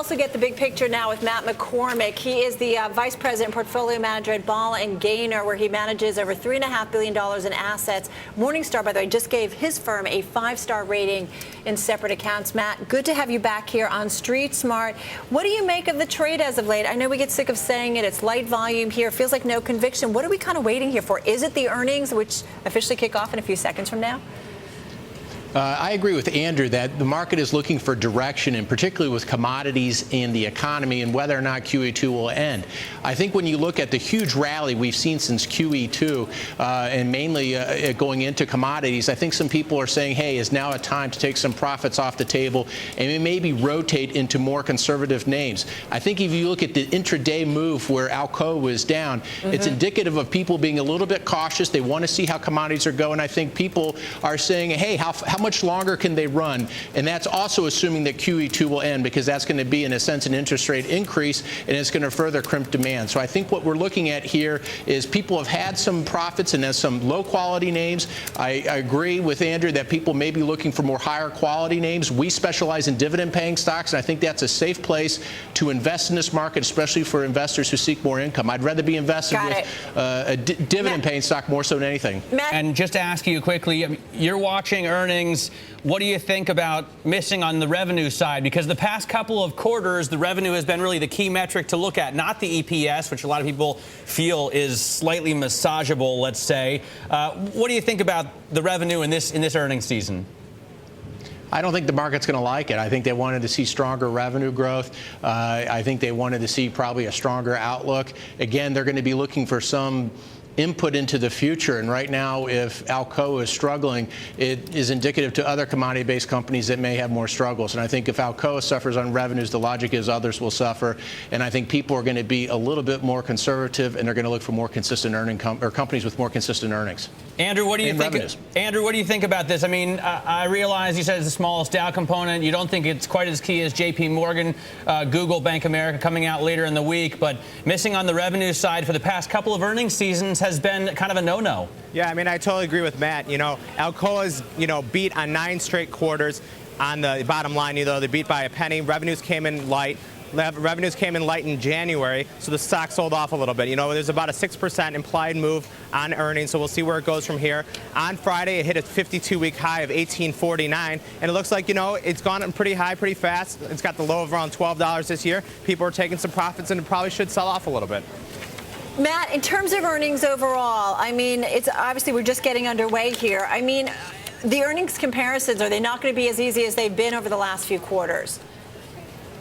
also get the big picture now with Matt McCormick. He is the Vice President Portfolio Manager at Bahl Gaynor, where he manages over $3.5 billion in assets. Morningstar, by the way, just gave his firm a 5-star rating in separate accounts. Matt, good to have you back here on Street Smart. What do you make of the trade as of late? I know we get sick of saying it. It's light volume here. Feels like no conviction. What are we kind of waiting here for? Is it the earnings, which officially kick off in a few seconds from now? I agree with Andrew that the market is looking for direction, and particularly with commodities in the economy and whether or not QE2 will end. I think when you look at the huge rally we've seen since QE2 and mainly going into commodities, I think some people are saying, hey, is now a time to take some profits off the table and maybe rotate into more conservative names. I think if you look at the intraday move where Alcoa was down, it's indicative of people being a little bit cautious. They want to see how commodities are going. I think people are saying, hey, how much longer can they run? And that's also assuming that QE2 will end, because that's going to be, in a sense, an interest rate increase, and it's going to further crimp demand. So I think what we're looking at here is people have had some profits and there's some low-quality names. I agree with Andrew that people may be looking for more higher-quality names. We specialize in dividend-paying stocks, and I think that's a safe place to invest in this market, especially for investors who seek more income. I'd rather be invested with a dividend-paying stock more so than anything. Matt. And just to ask you quickly, you're watching earnings. What do you think about missing on the revenue side? Because the past couple of quarters, the revenue has been really the key metric to look at, not the EPS, which a lot of people feel is slightly massageable, let's say. What do you think about the revenue in this earnings season? I don't think the market's going to like it. I think they wanted to see stronger revenue growth. I think they wanted to see probably a stronger outlook. Again, they're going to be looking for some input into the future, and right now, if Alcoa is struggling, it is indicative to other commodity-based companies that may have more struggles. And I think if Alcoa suffers on revenues, the logic is others will suffer. And I think people are going to be a little bit more conservative, and they're going to look for more consistent earning or companies with more consistent earnings. Andrew, what do you think? Andrew, what do you think about this? I mean, I realize you said it's the smallest Dow component. You don't think it's quite as key as J.P. Morgan, Google, Bank of America coming out later in the week, but missing on the revenue side for the past couple of earnings seasons has been kind of a no-no. Yeah, I mean, I totally agree with Matt. You know, Alcoa's, beat on 9 straight quarters. On the bottom line, they beat by a penny. Revenues came in light. Revenues came in light in January, so the stock sold off a little bit. There's about a 6% implied move on earnings, so we'll see where it goes from here. On Friday, it hit a 52-week high of $18.49, and it looks like, it's gone up pretty high, pretty fast. It's got the low of around $12 this year. People are taking some profits, and it probably should sell off a little bit. Matt, in terms of earnings overall, I mean, it's obviously we're just getting underway here. I mean, the earnings comparisons, are they not going to be as easy as they've been over the last few quarters?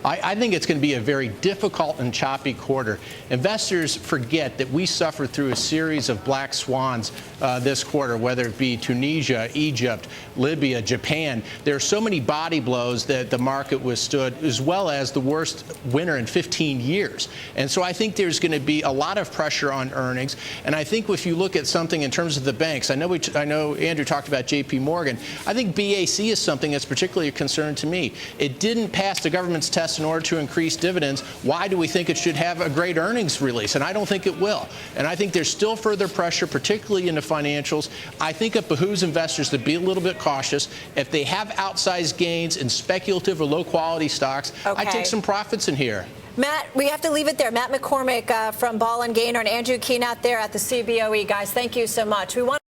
I think it's going to be a very difficult and choppy quarter. Investors forget that we suffered through a series of black swans this quarter, whether it be Tunisia, Egypt, Libya, Japan. There are so many body blows that the market withstood, as well as the worst winter in 15 years. And so I think there's going to be a lot of pressure on earnings. And I think if you look at something in terms of the banks, I know Andrew talked about J.P. Morgan. I think BAC is something that's particularly a concern to me. It didn't pass the government's test in order to increase dividends. Why do we think it should have a great earnings release? And I don't think it will. And I think there's still further pressure, particularly in the financials. I think it behooves investors to be a little bit cautious. If they have outsized gains in speculative or low-quality stocks, I take some profits in here. Matt, we have to leave it there. Matt McCormick from Bahl Gaynor and Andrew Keene out there at the CBOE. Guys, thank you so much. We want